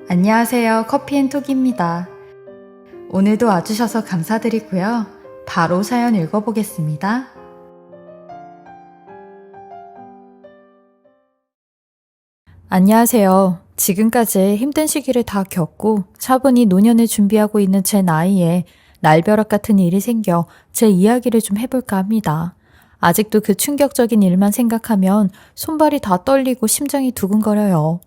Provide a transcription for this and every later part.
안녕하세요. 커피앤톡입니다. 오늘도 와주셔서 감사드리고요. 바로 사연 읽어보겠습니다. 안녕하세요. 지금까지 힘든 시기를 다 겪고 차분히 노년을 준비하고 있는 제 나이에 날벼락 같은 일이 생겨 제 이야기를 좀 해볼까 합니다. 아직도 그 충격적인 일만 생각하면 손발이 다 떨리고 심장이 두근거려요.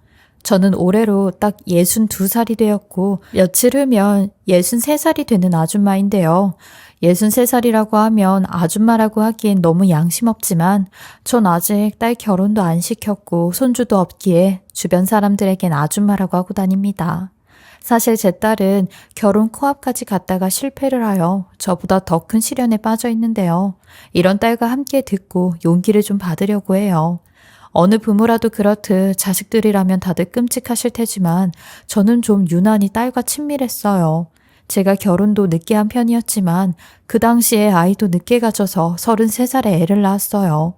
저는 올해로 딱 62살이 되었고 며칠 후면 63살이 되는 아줌마인데요. 63살이라고 하면 아줌마라고 하기엔 너무 양심 없지만 전 아직 딸 결혼도 안 시켰고 손주도 없기에 주변 사람들에겐 아줌마라고 하고 다닙니다. 사실 제 딸은 결혼 코앞까지 갔다가 실패를 하여 저보다 더 큰 시련에 빠져 있는데요. 이런 딸과 함께 듣고 용기를 좀 받으려고 해요. 어느 부모라도 그렇듯 자식들이라면 다들 끔찍하실 테지만 저는 좀 유난히 딸과 친밀했어요. 제가 결혼도 늦게 한 편이었지만 그 당시에 아이도 늦게 가져서 33살에 애를 낳았어요.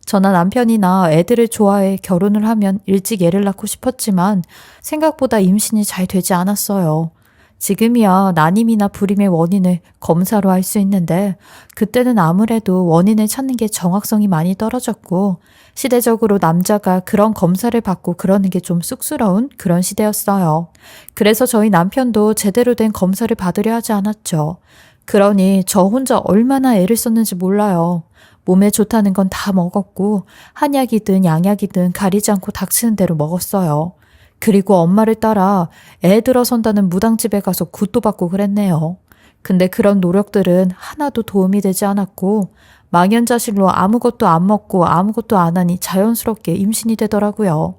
저나 남편이나 애들을 좋아해 결혼을 하면 일찍 애를 낳고 싶었지만 생각보다 임신이 잘 되지 않았어요. 지금이야 난임이나 불임의 원인을 검사로 알 수 있는데 그때는 아무래도 원인을 찾는 게 정확성이 많이 떨어졌고 시대적으로 남자가 그런 검사를 받고 그러는 게 좀 쑥스러운 그런 시대였어요. 그래서 저희 남편도 제대로 된 검사를 받으려 하지 않았죠. 그러니 저 혼자 얼마나 애를 썼는지 몰라요. 몸에 좋다는 건 다 먹었고 한약이든 양약이든 가리지 않고 닥치는 대로 먹었어요. 그리고 엄마를 따라 애 들어선다는 무당집에 가서 굿도 받고 그랬네요. 근데 그런 노력들은 하나도 도움이 되지 않았고 망연자실로 아무것도 안 먹고 아무것도 안 하니 자연스럽게 임신이 되더라고요.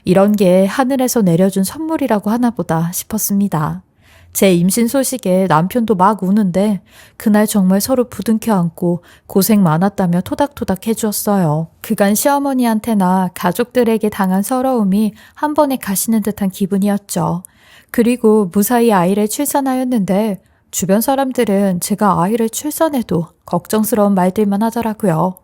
이런 게 하늘에서 내려준 선물이라고 하나 보다 싶었습니다. 제 임신 소식에 남편도 막 우는데 그날 정말 서로 부둥켜 안고 고생 많았다며 토닥토닥 해주었어요. 그간 시어머니한테나 가족들에게 당한 서러움이 한 번에 가시는 듯한 기분이었죠. 그리고 무사히 아이를 출산하였는데 주변 사람들은 제가 아이를 출산해도 걱정스러운 말들만 하더라고요.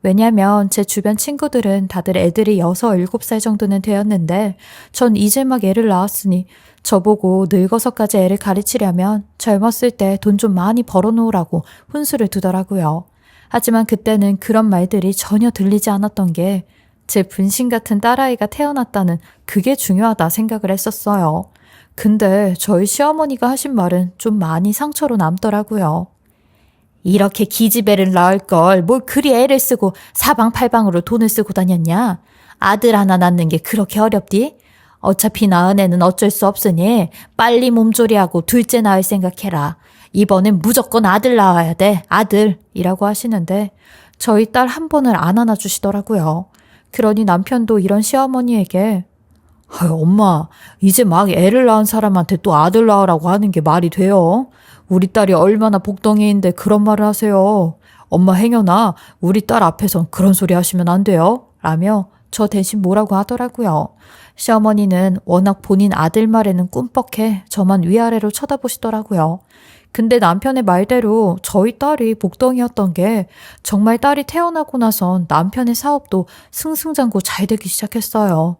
왜냐면 제 주변 친구들은 다들 애들이 6, 7살 정도는 되었는데 전 이제 막 애를 낳았으니 저보고 늙어서까지 애를 가르치려면 젊었을 때 돈 좀 많이 벌어놓으라고 훈수를 두더라고요. 하지만 그때는 그런 말들이 전혀 들리지 않았던 게 제 분신 같은 딸아이가 태어났다는 그게 중요하다 생각을 했었어요. 근데 저희 시어머니가 하신 말은 좀 많이 상처로 남더라고요. 이렇게 기집애를 낳을 걸 뭘 그리 애를 쓰고 사방팔방으로 돈을 쓰고 다녔냐? 아들 하나 낳는 게 그렇게 어렵디? 어차피 낳은 애는 어쩔 수 없으니 빨리 몸조리하고 둘째 낳을 생각해라. 이번엔 무조건 아들 낳아야 돼. 아들이라고 하시는데 저희 딸 한 번을 안 안아주시더라고요. 그러니 남편도 이런 시어머니에게 아유, 엄마, 이제 막 애를 낳은 사람한테 또 아들 낳으라고 하는 게 말이 돼요? 우리 딸이 얼마나 복덩이인데 그런 말을 하세요. 엄마 행여나 우리 딸 앞에선 그런 소리 하시면 안 돼요. 라며 저 대신 뭐라고 하더라고요. 시어머니는 워낙 본인 아들 말에는 꿈뻑해 저만 위아래로 쳐다보시더라고요. 근데 남편의 말대로 저희 딸이 복덩이였던 게 정말 딸이 태어나고 나선 남편의 사업도 승승장구 잘 되기 시작했어요.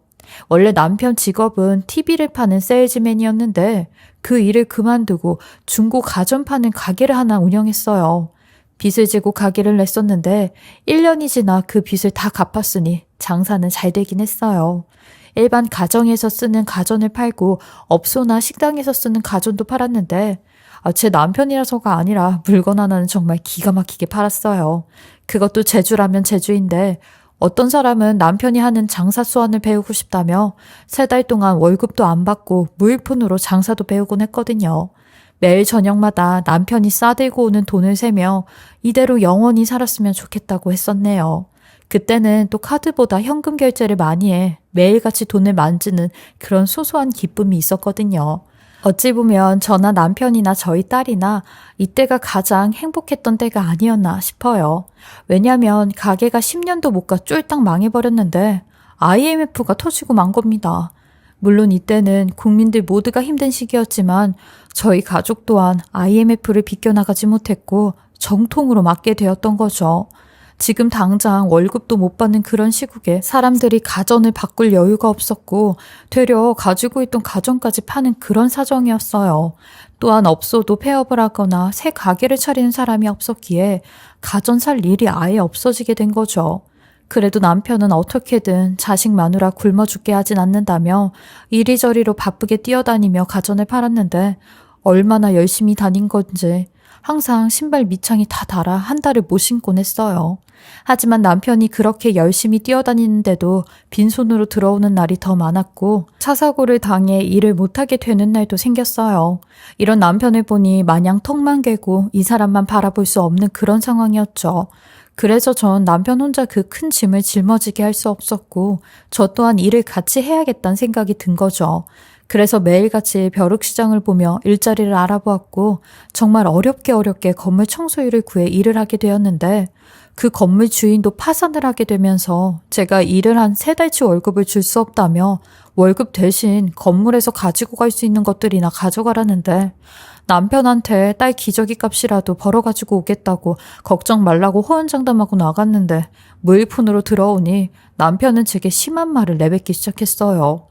원래 남편 직업은 TV를 파는 세일즈맨이었는데 그 일을 그만두고 중고 가전 파는 가게를 하나 운영했어요. 빚을 지고 가게를 냈었는데 1년이 지나 그 빚을 다 갚았으니 장사는 잘 되긴 했어요. 일반 가정에서 쓰는 가전을 팔고 업소나 식당에서 쓰는 가전도 팔았는데 제 남편이라서가 아니라 물건 하나는 정말 기가 막히게 팔았어요. 그것도 제주라면 제주인데 어떤 사람은 남편이 하는 장사 수완을 배우고 싶다며 3달 동안 월급도 안 받고 무일푼으로 장사도 배우곤 했거든요. 매일 저녁마다 남편이 싸들고 오는 돈을 세며 이대로 영원히 살았으면 좋겠다고 했었네요. 그때는 또 카드보다 현금 결제를 많이 해 매일같이 돈을 만지는 그런 소소한 기쁨이 있었거든요. 어찌 보면 저나 남편이나 저희 딸이나 이때가 가장 행복했던 때가 아니었나 싶어요. 왜냐면 가게가 10년도 못 가 쫄딱 망해버렸는데 IMF가 터지고 만 겁니다. 물론 이때는 국민들 모두가 힘든 시기였지만 저희 가족 또한 IMF를 비껴나가지 못했고 정통으로 맞게 되었던 거죠. 지금 당장 월급도 못 받는 그런 시국에 사람들이 가전을 바꿀 여유가 없었고 되려 가지고 있던 가전까지 파는 그런 사정이었어요. 또한 없어도 폐업을 하거나 새 가게를 차리는 사람이 없었기에 가전 살 일이 아예 없어지게 된 거죠. 그래도 남편은 어떻게든 자식 마누라 굶어 죽게 하진 않는다며 이리저리로 바쁘게 뛰어다니며 가전을 팔았는데 얼마나 열심히 다닌 건지 항상 신발 밑창이 다 닳아 한 달을 못 신곤 했어요. 하지만 남편이 그렇게 열심히 뛰어다니는데도 빈손으로 들어오는 날이 더 많았고 차 사고를 당해 일을 못하게 되는 날도 생겼어요. 이런 남편을 보니 마냥 턱만 괴고 이 사람만 바라볼 수 없는 그런 상황이었죠. 그래서 전 남편 혼자 그 큰 짐을 짊어지게 할 수 없었고 저 또한 일을 같이 해야겠다는 생각이 든 거죠. 그래서 매일같이 벼룩시장을 보며 일자리를 알아보았고 정말 어렵게 건물 청소일을 구해 일을 하게 되었는데 그 건물 주인도 파산을 하게 되면서 제가 일을 한 3달치 월급을 줄 수 없다며 월급 대신 건물에서 가지고 갈 수 있는 것들이나 가져가라는데 남편한테 딸 기저귀 값이라도 벌어가지고 오겠다고 걱정 말라고 호언장담하고 나갔는데 무일푼으로 들어오니 남편은 제게 심한 말을 내뱉기 시작했어요.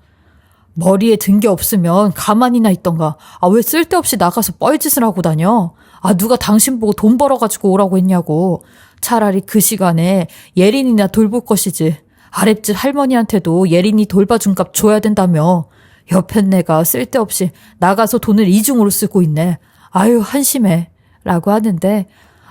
머리에 든 게 없으면 가만히나 있던가. 왜 쓸데없이 나가서 뻘짓을 하고 다녀? 누가 당신 보고 돈 벌어가지고 오라고 했냐고. 차라리 그 시간에 예린이나 돌볼 것이지. 아랫집 할머니한테도 예린이 돌봐준 값 줘야 된다며. 옆엔 내가 쓸데없이 나가서 돈을 이중으로 쓰고 있네. 아유 한심해. 라고 하는데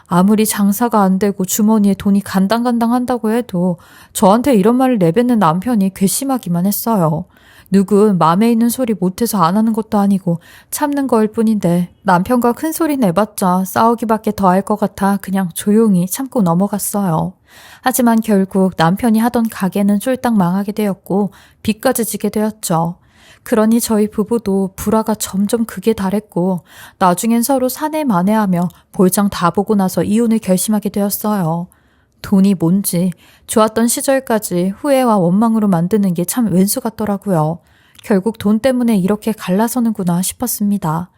아무리 장사가 안 되고 주머니에 돈이 간당간당 한다고 해도 저한테 이런 말을 내뱉는 남편이 괘씸하기만 했어요. 누군 마음에 있는 소리 못해서 안 하는 것도 아니고 참는 거일 뿐인데 남편과 큰 소리 내봤자 싸우기밖에 더 할 것 같아 그냥 조용히 참고 넘어갔어요. 하지만 결국 남편이 하던 가게는 쫄딱 망하게 되었고 빚까지 지게 되었죠. 그러니 저희 부부도 불화가 점점 극에 달했고 나중엔 서로 사내만해하며 볼장 다 보고 나서 이혼을 결심하게 되었어요. 돈이 뭔지 좋았던 시절까지 후회와 원망으로 만드는 게 참 왼수 같더라고요. 결국 돈 때문에 이렇게 갈라서는구나 싶었습니다.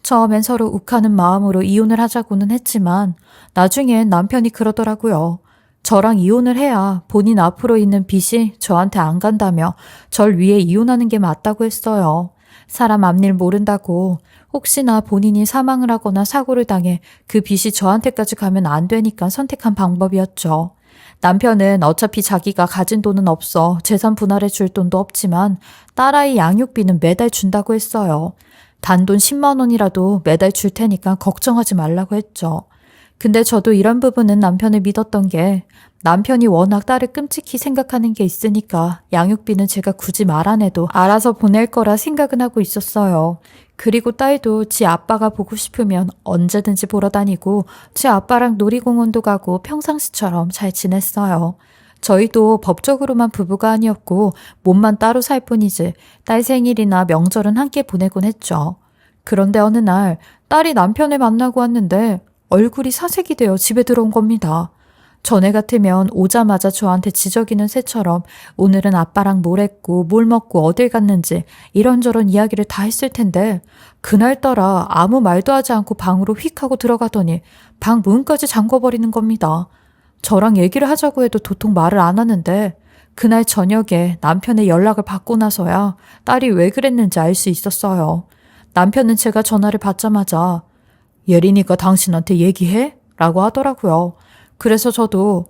처음엔 서로 욱하는 마음으로 이혼을 하자고는 했지만 나중엔 남편이 그러더라고요. 저랑 이혼을 해야 본인 앞으로 있는 빚이 저한테 안 간다며 절 위해 이혼하는 게 맞다고 했어요. 사람 앞일 모른다고 혹시나 본인이 사망을 하거나 사고를 당해 그 빚이 저한테까지 가면 안 되니까 선택한 방법이었죠. 남편은 어차피 자기가 가진 돈은 없어 재산 분할해 줄 돈도 없지만 딸아이 양육비는 매달 준다고 했어요. 단돈 10만 원이라도 매달 줄 테니까 걱정하지 말라고 했죠. 근데 저도 이런 부분은 남편을 믿었던 게 남편이 워낙 딸을 끔찍히 생각하는 게 있으니까 양육비는 제가 굳이 말 안 해도 알아서 보낼 거라 생각은 하고 있었어요. 그리고 딸도 지 아빠가 보고 싶으면 언제든지 보러 다니고 지 아빠랑 놀이공원도 가고 평상시처럼 잘 지냈어요. 저희도 법적으로만 부부가 아니었고 몸만 따로 살 뿐이지 딸 생일이나 명절은 함께 보내곤 했죠. 그런데 어느 날 딸이 남편을 만나고 왔는데 얼굴이 사색이 되어 집에 들어온 겁니다. 전에 같으면 오자마자 저한테 지저귀는 새처럼 오늘은 아빠랑 뭘 했고 뭘 먹고 어딜 갔는지 이런저런 이야기를 다 했을 텐데 그날따라 아무 말도 하지 않고 방으로 휙 하고 들어가더니 방 문까지 잠궈버리는 겁니다. 저랑 얘기를 하자고 해도 도통 말을 안 하는데 그날 저녁에 남편의 연락을 받고 나서야 딸이 왜 그랬는지 알 수 있었어요. 남편은 제가 전화를 받자마자 예린이가 당신한테 얘기해? 라고 하더라고요. 그래서 저도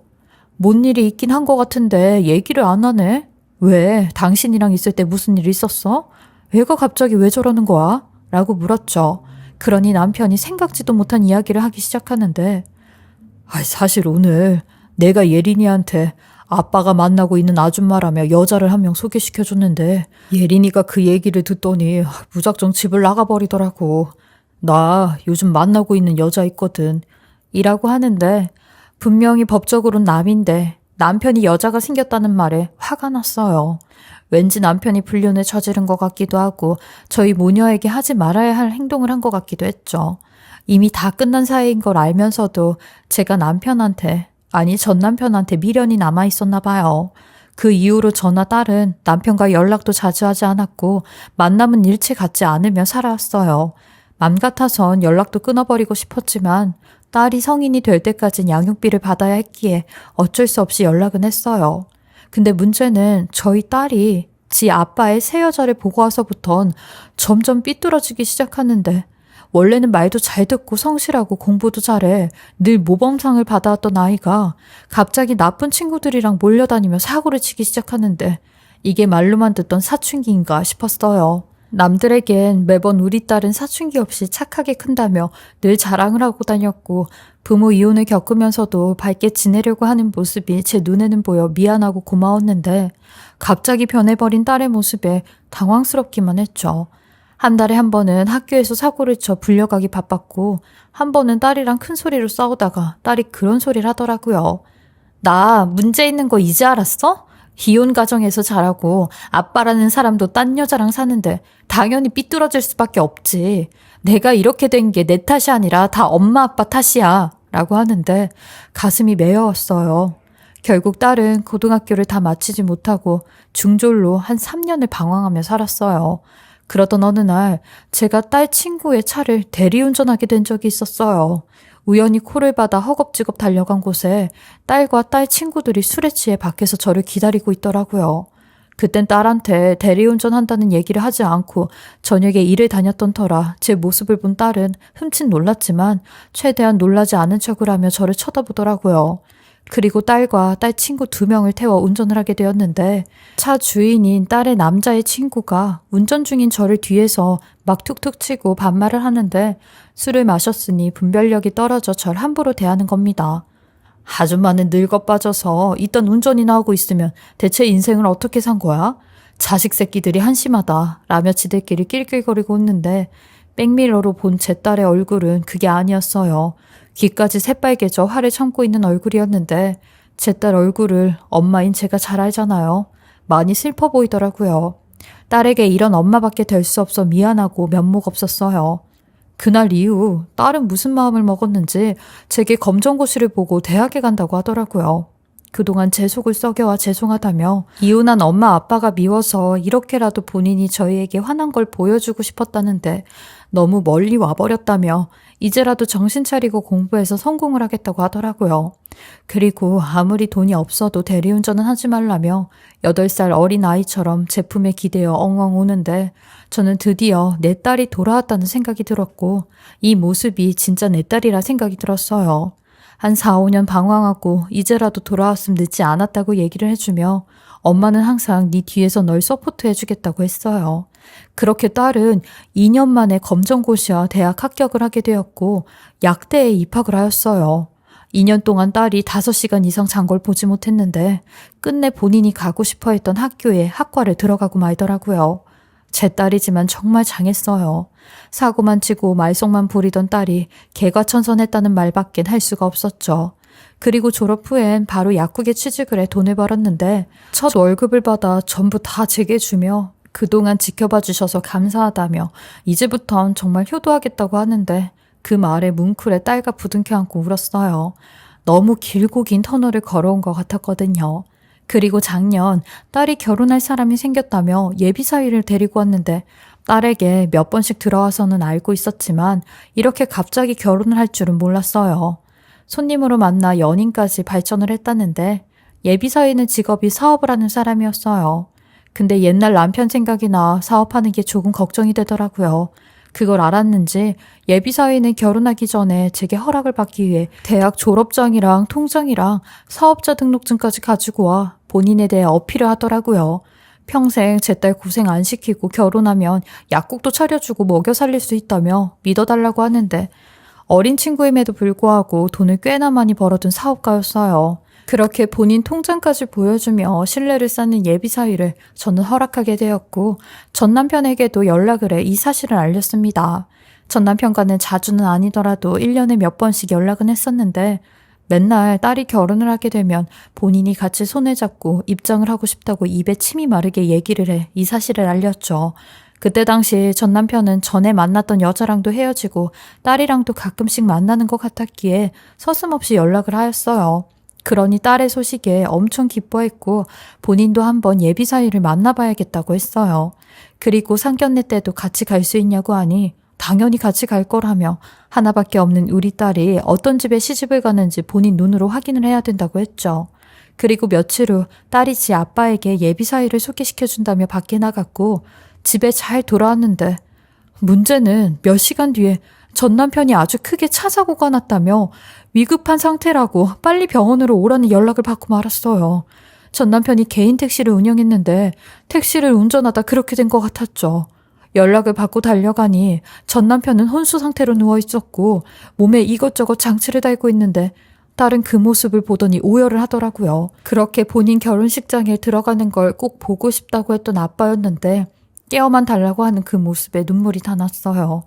뭔 일이 있긴 한 것 같은데 얘기를 안 하네? 왜? 당신이랑 있을 때 무슨 일 있었어? 애가 갑자기 왜 저러는 거야? 라고 물었죠. 그러니 남편이 생각지도 못한 이야기를 하기 시작하는데 사실 오늘 내가 예린이한테 아빠가 만나고 있는 아줌마라며 여자를 한 명 소개시켜줬는데 예린이가 그 얘기를 듣더니 무작정 집을 나가버리더라고. 나 요즘 만나고 있는 여자 있거든. 이라고 하는데 분명히 법적으로는 남인데 남편이 여자가 생겼다는 말에 화가 났어요. 왠지 남편이 불륜을 저지른 것 같기도 하고 저희 모녀에게 하지 말아야 할 행동을 한 것 같기도 했죠. 이미 다 끝난 사이인 걸 알면서도 제가 전 남편한테 미련이 남아 있었나 봐요. 그 이후로 저나 딸은 남편과 연락도 자주 하지 않았고 만남은 일체 갖지 않으며 살아왔어요. 맘 같아선 연락도 끊어버리고 싶었지만 딸이 성인이 될 때까진 양육비를 받아야 했기에 어쩔 수 없이 연락은 했어요. 근데 문제는 저희 딸이 지 아빠의 새 여자를 보고 와서부턴 점점 삐뚤어지기 시작하는데, 원래는 말도 잘 듣고 성실하고 공부도 잘해 늘 모범상을 받아왔던 아이가 갑자기 나쁜 친구들이랑 몰려다니며 사고를 치기 시작하는데, 이게 말로만 듣던 사춘기인가 싶었어요. 남들에겐 매번 우리 딸은 사춘기 없이 착하게 큰다며 늘 자랑을 하고 다녔고, 부모 이혼을 겪으면서도 밝게 지내려고 하는 모습이 제 눈에는 보여 미안하고 고마웠는데, 갑자기 변해버린 딸의 모습에 당황스럽기만 했죠. 한 달에 한 번은 학교에서 사고를 쳐 불려가기 바빴고, 한 번은 딸이랑 큰 소리로 싸우다가 딸이 그런 소리를 하더라고요. 나 문제 있는 거 이제 알았어? 이혼 가정에서 자라고 아빠라는 사람도 딴 여자랑 사는데 당연히 삐뚤어질 수밖에 없지. 내가 이렇게 된 게 내 탓이 아니라 다 엄마 아빠 탓이야. 라고 하는데 가슴이 메어왔어요. 결국 딸은 고등학교를 다 마치지 못하고 중졸로 한 3년을 방황하며 살았어요. 그러던 어느 날 제가 딸 친구의 차를 대리운전하게 된 적이 있었어요. 우연히 콜을 받아 허겁지겁 달려간 곳에 딸과 딸 친구들이 술에 취해 밖에서 저를 기다리고 있더라고요. 그땐 딸한테 대리운전 한다는 얘기를 하지 않고 저녁에 일을 다녔던 터라 제 모습을 본 딸은 흠칫 놀랐지만 최대한 놀라지 않은 척을 하며 저를 쳐다보더라고요. 그리고 딸과 딸 친구 2명을 태워 운전을 하게 되었는데, 차 주인인 딸의 남자의 친구가 운전 중인 저를 뒤에서 막 툭툭 치고 반말을 하는데, 술을 마셨으니 분별력이 떨어져 절 함부로 대하는 겁니다. 아줌마는 늙어 빠져서 이딴 운전이나 하고 있으면 대체 인생을 어떻게 산 거야? 자식 새끼들이 한심하다 라며 지들끼리 낄낄거리고 웃는데, 백미러로 본 제 딸의 얼굴은 그게 아니었어요. 귀까지 새빨개져 화를 참고 있는 얼굴이었는데, 제 딸 얼굴을 엄마인 제가 잘 알잖아요. 많이 슬퍼 보이더라고요. 딸에게 이런 엄마밖에 될 수 없어 미안하고 면목 없었어요. 그날 이후 딸은 무슨 마음을 먹었는지 제게 검정고시를 보고 대학에 간다고 하더라고요. 그동안 제 속을 썩여와 죄송하다며 이혼한 엄마 아빠가 미워서 이렇게라도 본인이 저희에게 화난 걸 보여주고 싶었다는데 너무 멀리 와버렸다며 이제라도 정신 차리고 공부해서 성공을 하겠다고 하더라고요. 그리고 아무리 돈이 없어도 대리운전은 하지 말라며 8살 어린 아이처럼 제품에 기대어 엉엉 우는데, 저는 드디어 내 딸이 돌아왔다는 생각이 들었고 이 모습이 진짜 내 딸이라 생각이 들었어요. 한 4, 5년 방황하고 이제라도 돌아왔으면 늦지 않았다고 얘기를 해주며 엄마는 항상 네 뒤에서 널 서포트 해주겠다고 했어요. 그렇게 딸은 2년 만에 검정고시와 대학 합격을 하게 되었고 약대에 입학을 하였어요. 2년 동안 딸이 5시간 이상 잔 걸 보지 못했는데 끝내 본인이 가고 싶어 했던 학교에 학과를 들어가고 말더라고요. 제 딸이지만 정말 장했어요. 사고만 치고 말썽만 부리던 딸이 개과천선했다는 말밖엔 할 수가 없었죠. 그리고 졸업 후엔 바로 약국에 취직을 해 돈을 벌었는데 첫 월급을 받아 전부 다 제게 주며 그동안 지켜봐 주셔서 감사하다며 이제부턴 정말 효도하겠다고 하는데, 그 말에 뭉클에 딸과 부둥켜 안고 울었어요. 너무 길고 긴 터널을 걸어온 것 같았거든요. 그리고 작년 딸이 결혼할 사람이 생겼다며 예비사위를 데리고 왔는데, 딸에게 몇 번씩 들어와서는 알고 있었지만 이렇게 갑자기 결혼을 할 줄은 몰랐어요. 손님으로 만나 연인까지 발전을 했다는데, 예비사위는 직업이 사업을 하는 사람이었어요. 근데 옛날 남편 생각이 나 사업하는 게 조금 걱정이 되더라고요. 그걸 알았는지 예비사위는 결혼하기 전에 제게 허락을 받기 위해 대학 졸업장이랑 통장이랑 사업자 등록증까지 가지고 와 본인에 대해 어필을 하더라고요. 평생 제 딸 고생 안 시키고 결혼하면 약국도 차려주고 먹여 살릴 수 있다며 믿어달라고 하는데, 어린 친구임에도 불구하고 돈을 꽤나 많이 벌어둔 사업가였어요. 그렇게 본인 통장까지 보여주며 신뢰를 쌓는 예비사위를 저는 허락하게 되었고, 전 남편에게도 연락을 해 이 사실을 알렸습니다. 전 남편과는 자주는 아니더라도 1년에 몇 번씩 연락은 했었는데, 맨날 딸이 결혼을 하게 되면 본인이 같이 손을 잡고 입장을 하고 싶다고 입에 침이 마르게 얘기를 해 이 사실을 알렸죠. 그때 당시 전 남편은 전에 만났던 여자랑도 헤어지고 딸이랑도 가끔씩 만나는 것 같았기에 서슴없이 연락을 하였어요. 그러니 딸의 소식에 엄청 기뻐했고 본인도 한번 예비사위를 만나봐야겠다고 했어요. 그리고 상견례 때도 같이 갈 수 있냐고 하니 당연히 같이 갈 거라며 하나밖에 없는 우리 딸이 어떤 집에 시집을 가는지 본인 눈으로 확인을 해야 된다고 했죠. 그리고 며칠 후 딸이 지 아빠에게 예비 사위를 소개시켜준다며 밖에 나갔고 집에 잘 돌아왔는데 문제는 몇 시간 뒤에 전 남편이 아주 크게 차 사고가 났다며 위급한 상태라고 빨리 병원으로 오라는 연락을 받고 말았어요. 전 남편이 개인 택시를 운영했는데 택시를 운전하다 그렇게 된 것 같았죠. 연락을 받고 달려가니 전 남편은 혼수 상태로 누워 있었고 몸에 이것저것 장치를 달고 있는데 딸은 그 모습을 보더니 오열을 하더라고요. 그렇게 본인 결혼식장에 들어가는 걸 꼭 보고 싶다고 했던 아빠였는데 깨어만 달라고 하는 그 모습에 눈물이 다 났어요.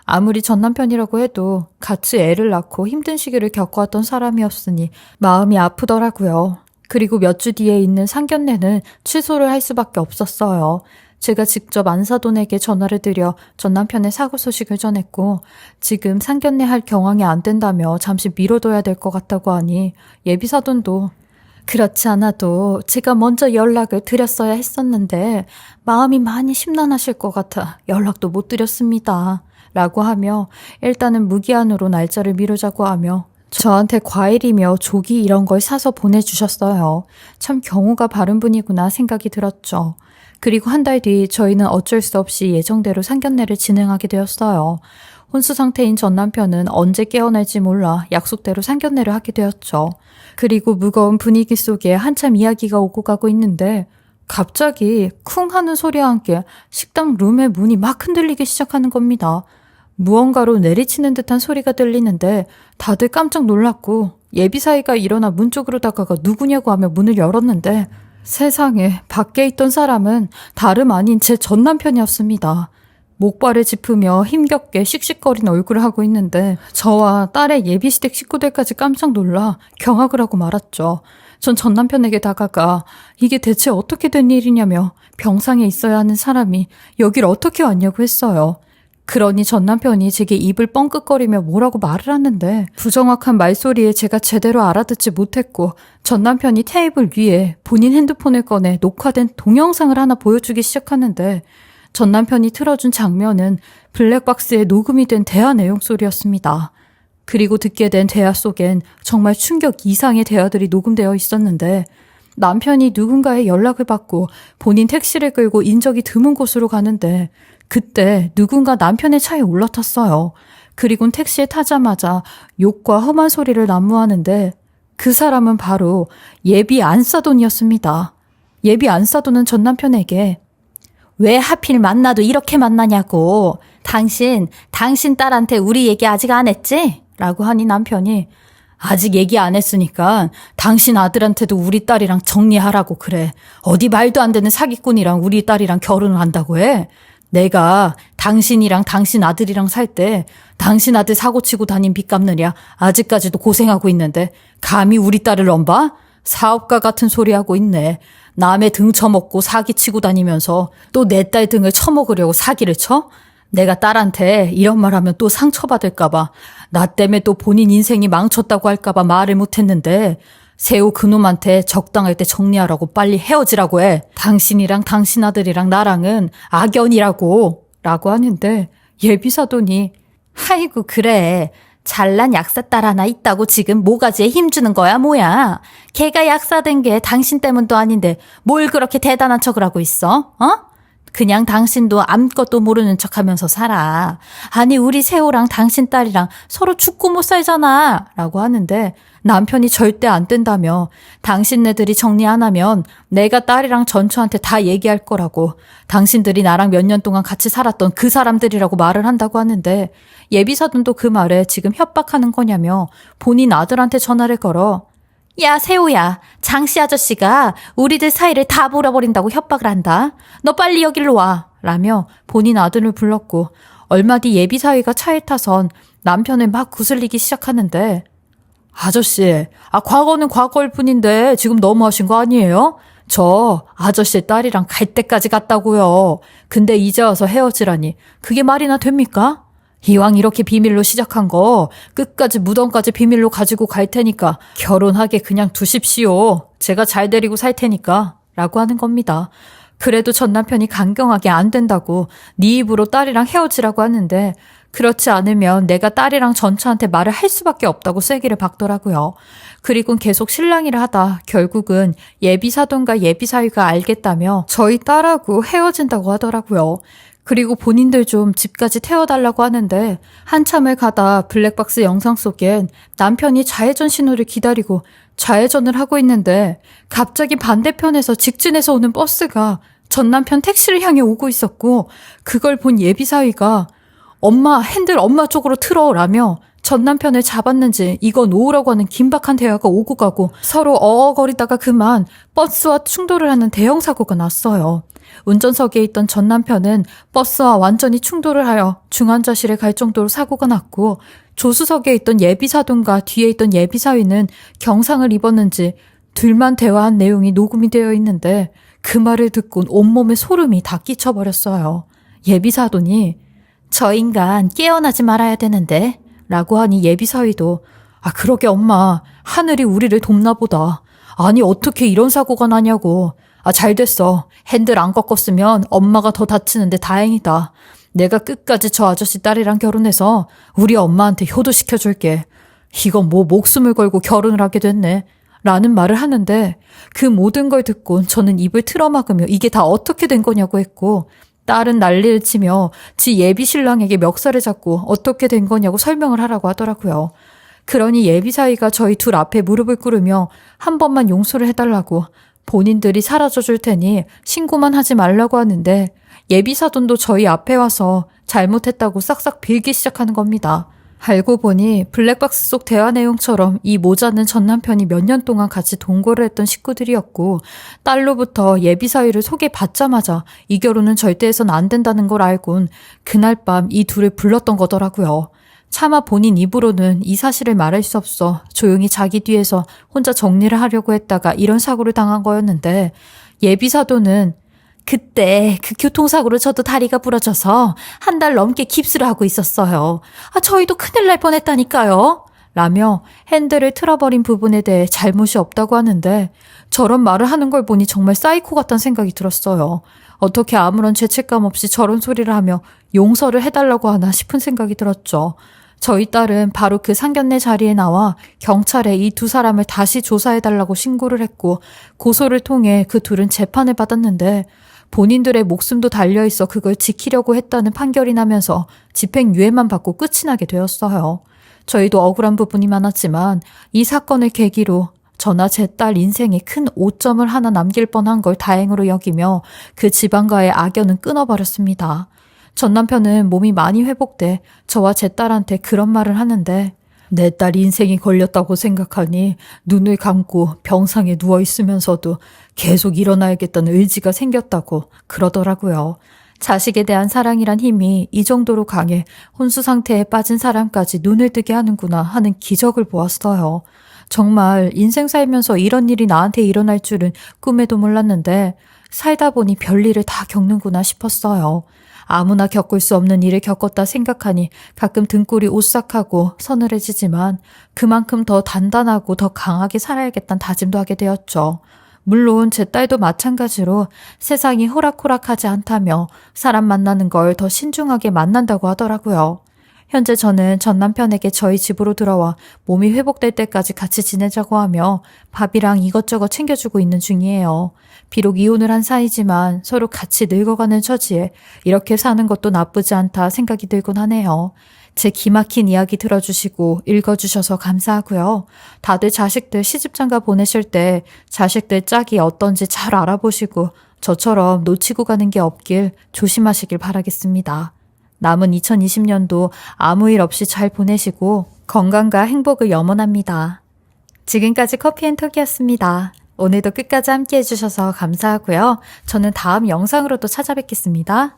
아무리 전 남편이라고 해도 같이 애를 낳고 힘든 시기를 겪어왔던 사람이었으니 마음이 아프더라고요. 그리고 몇 주 뒤에 있는 상견례는 취소를 할 수밖에 없었어요. 제가 직접 안사돈에게 전화를 드려 전 남편의 사고 소식을 전했고 지금 상견례 할 경황이 안 된다며 잠시 미뤄둬야 될 것 같다고 하니 예비사돈도 그렇지 않아도 제가 먼저 연락을 드렸어야 했었는데 마음이 많이 심란하실 것 같아 연락도 못 드렸습니다. 라고 하며 일단은 무기한으로 날짜를 미루자고 하며 저한테 과일이며 조기 이런 걸 사서 보내주셨어요. 참 경우가 바른 분이구나 생각이 들었죠. 그리고 한 달 뒤 저희는 어쩔 수 없이 예정대로 상견례를 진행하게 되었어요. 혼수 상태인 전 남편은 언제 깨어날지 몰라 약속대로 상견례를 하게 되었죠. 그리고 무거운 분위기 속에 한참 이야기가 오고 가고 있는데 갑자기 쿵 하는 소리와 함께 식당 룸의 문이 막 흔들리기 시작하는 겁니다. 무언가로 내리치는 듯한 소리가 들리는데 다들 깜짝 놀랐고 예비사위가 일어나 문 쪽으로 다가가 누구냐고 하며 문을 열었는데 세상에 밖에 있던 사람은 다름 아닌 제 전 남편이었습니다. 목발을 짚으며 힘겹게 씩씩거리는 얼굴을 하고 있는데 저와 딸의 예비시댁 식구들까지 깜짝 놀라 경악을 하고 말았죠. 전 남편에게 다가가 이게 대체 어떻게 된 일이냐며 병상에 있어야 하는 사람이 여길 어떻게 왔냐고 했어요. 그러니 전 남편이 제게 입을 뻥끗거리며 뭐라고 말을 하는데 부정확한 말소리에 제가 제대로 알아듣지 못했고 전 남편이 테이블 위에 본인 핸드폰을 꺼내 녹화된 동영상을 하나 보여주기 시작하는데 전 남편이 틀어준 장면은 블랙박스에 녹음이 된 대화 내용 소리였습니다. 그리고 듣게 된 대화 속엔 정말 충격 이상의 대화들이 녹음되어 있었는데 남편이 누군가의 연락을 받고 본인 택시를 끌고 인적이 드문 곳으로 가는데 그때 누군가 남편의 차에 올라탔어요. 그리곤 택시에 타자마자 욕과 험한 소리를 난무하는데 그 사람은 바로 예비 안사돈이었습니다. 예비 안사돈은 전 남편에게 왜 하필 만나도 이렇게 만나냐고. 당신 딸한테 우리 얘기 아직 안 했지? 라고 하니 남편이 아직 얘기 안 했으니까 당신 아들한테도 우리 딸이랑 정리하라고 그래. 어디 말도 안 되는 사기꾼이랑 우리 딸이랑 결혼을 한다고 해? 내가 당신이랑 당신 아들이랑 살 때 당신 아들 사고치고 다닌 빚 갚느냐 아직까지도 고생하고 있는데 감히 우리 딸을 넘봐? 사업가 같은 소리 하고 있네. 남의 등 쳐먹고 사기치고 다니면서 또 내 딸 등을 쳐먹으려고 사기를 쳐? 내가 딸한테 이런 말 하면 또 상처받을까봐 나 때문에 또 본인 인생이 망쳤다고 할까봐 말을 못했는데 세호 그놈한테 적당할 때 정리하라고 빨리 헤어지라고 해. 당신이랑 당신 아들이랑 나랑은 악연이라고 라고 하는데 예비사돈이 아이고 그래. 잘난 약사 딸 하나 있다고 지금 모가지에 힘주는 거야 뭐야. 걔가 약사된 게 당신 때문도 아닌데 뭘 그렇게 대단한 척을 하고 있어? 어? 그냥 당신도 아무것도 모르는 척하면서 살아. 아니 우리 세호랑 당신 딸이랑 서로 죽고 못 살잖아 라고 하는데 남편이 절대 안 된다며 당신네들이 정리 안 하면 내가 딸이랑 전처한테 다 얘기할 거라고 당신들이 나랑 몇 년 동안 같이 살았던 그 사람들이라고 말을 한다고 하는데 예비사돈도 그 말에 지금 협박하는 거냐며 본인 아들한테 전화를 걸어 야 세호야 장씨 아저씨가 우리들 사이를 다 몰아버린다고 협박을 한다. 너 빨리 여기로 와 라며 본인 아들을 불렀고 얼마 뒤 예비사위가 차에 타선 남편을 막 구슬리기 시작하는데 아저씨 과거는 과거일 뿐인데 지금 너무하신 거 아니에요? 저 아저씨 딸이랑 갈 때까지 갔다고요. 근데 이제 와서 헤어지라니 그게 말이나 됩니까? 이왕 이렇게 비밀로 시작한 거 끝까지 무덤까지 비밀로 가지고 갈 테니까 결혼하게 그냥 두십시오. 제가 잘 데리고 살 테니까 라고 하는 겁니다. 그래도 전 남편이 강경하게 안 된다고 네 입으로 딸이랑 헤어지라고 하는데 그렇지 않으면 내가 딸이랑 전처한테 말을 할 수밖에 없다고 쐐기를 박더라고요. 그리곤 계속 실랑이를 하다 결국은 예비사돈과 예비사위가 알겠다며 저희 딸하고 헤어진다고 하더라고요. 그리고 본인들 좀 집까지 태워달라고 하는데 한참을 가다 블랙박스 영상 속엔 남편이 좌회전 신호를 기다리고 좌회전을 하고 있는데 갑자기 반대편에서 직진해서 오는 버스가 전 남편 택시를 향해 오고 있었고 그걸 본 예비사위가 엄마 핸들 엄마 쪽으로 틀어라며 전 남편을 잡았는지 이거 놓으라고 하는 긴박한 대화가 오고 가고 서로 어어거리다가 그만 버스와 충돌을 하는 대형 사고가 났어요. 운전석에 있던 전 남편은 버스와 완전히 충돌을 하여 중환자실에 갈 정도로 사고가 났고 조수석에 있던 예비사돈과 뒤에 있던 예비사위는 경상을 입었는지 둘만 대화한 내용이 녹음이 되어 있는데 그 말을 듣곤 온몸에 소름이 다 끼쳐버렸어요. 예비사돈이 저 인간 깨어나지 말아야 되는데 라고 하니 예비사위도 그러게 엄마 하늘이 우리를 돕나 보다. 아니 어떻게 이런 사고가 나냐고. 잘 됐어. 핸들 안 꺾었으면 엄마가 더 다치는데 다행이다. 내가 끝까지 저 아저씨 딸이랑 결혼해서 우리 엄마한테 효도시켜줄게. 이건 뭐 목숨을 걸고 결혼을 하게 됐네. 라는 말을 하는데 그 모든 걸 듣고 저는 입을 틀어막으며 이게 다 어떻게 된 거냐고 했고 딸은 난리를 치며 지 예비 신랑에게 멱살을 잡고 어떻게 된 거냐고 설명을 하라고 하더라고요. 그러니 예비사위가 저희 둘 앞에 무릎을 꿇으며 한 번만 용서를 해달라고 본인들이 사라져 줄 테니 신고만 하지 말라고 하는데 예비사돈도 저희 앞에 와서 잘못했다고 싹싹 빌기 시작하는 겁니다. 알고 보니 블랙박스 속 대화 내용처럼 이 모자는 전 남편이 몇 년 동안 같이 동거를 했던 식구들이었고 딸로부터 예비사위를 소개받자마자 이 결혼은 절대 해선 안 된다는 걸 알곤 그날 밤 이 둘을 불렀던 거더라고요. 차마 본인 입으로는 이 사실을 말할 수 없어 조용히 자기 뒤에서 혼자 정리를 하려고 했다가 이런 사고를 당한 거였는데 예비사돈은 그때 그 교통사고로 저도 다리가 부러져서 한 달 넘게 깁스를 하고 있었어요. 저희도 큰일 날 뻔했다니까요. 라며 핸들을 틀어버린 부분에 대해 잘못이 없다고 하는데 저런 말을 하는 걸 보니 정말 사이코 같다는 생각이 들었어요. 어떻게 아무런 죄책감 없이 저런 소리를 하며 용서를 해달라고 하나 싶은 생각이 들었죠. 저희 딸은 바로 그 상견례 자리에 나와 경찰에 이 두 사람을 다시 조사해달라고 신고를 했고 고소를 통해 그 둘은 재판을 받았는데 본인들의 목숨도 달려있어 그걸 지키려고 했다는 판결이 나면서 집행유예만 받고 끝이 나게 되었어요. 저희도 억울한 부분이 많았지만 이 사건을 계기로 저나 제 딸 인생에 큰 오점을 하나 남길 뻔한 걸 다행으로 여기며 그 집안과의 악연은 끊어버렸습니다. 전 남편은 몸이 많이 회복돼 저와 제 딸한테 그런 말을 하는데 내 딸 인생이 걸렸다고 생각하니 눈을 감고 병상에 누워있으면서도 계속 일어나야겠다는 의지가 생겼다고 그러더라고요. 자식에 대한 사랑이란 힘이 이 정도로 강해 혼수 상태에 빠진 사람까지 눈을 뜨게 하는구나 하는 기적을 보았어요. 정말 인생 살면서 이런 일이 나한테 일어날 줄은 꿈에도 몰랐는데 살다 보니 별일을 다 겪는구나 싶었어요. 아무나 겪을 수 없는 일을 겪었다 생각하니 가끔 등골이 오싹하고 서늘해지지만 그만큼 더 단단하고 더 강하게 살아야겠다는 다짐도 하게 되었죠. 물론 제 딸도 마찬가지로 세상이 호락호락하지 않다며 사람 만나는 걸 더 신중하게 만난다고 하더라고요. 현재 저는 전 남편에게 저희 집으로 들어와 몸이 회복될 때까지 같이 지내자고 하며 밥이랑 이것저것 챙겨주고 있는 중이에요. 비록 이혼을 한 사이지만 서로 같이 늙어가는 처지에 이렇게 사는 것도 나쁘지 않다 생각이 들곤 하네요. 제 기막힌 이야기 들어주시고 읽어주셔서 감사하고요. 다들 자식들 시집장가 보내실 때 자식들 짝이 어떤지 잘 알아보시고 저처럼 놓치고 가는 게 없길 조심하시길 바라겠습니다. 남은 2020년도 아무 일 없이 잘 보내시고 건강과 행복을 염원합니다. 지금까지 커피앤톡이었습니다. 오늘도 끝까지 함께 해주셔서 감사하고요. 저는 다음 영상으로도 찾아뵙겠습니다.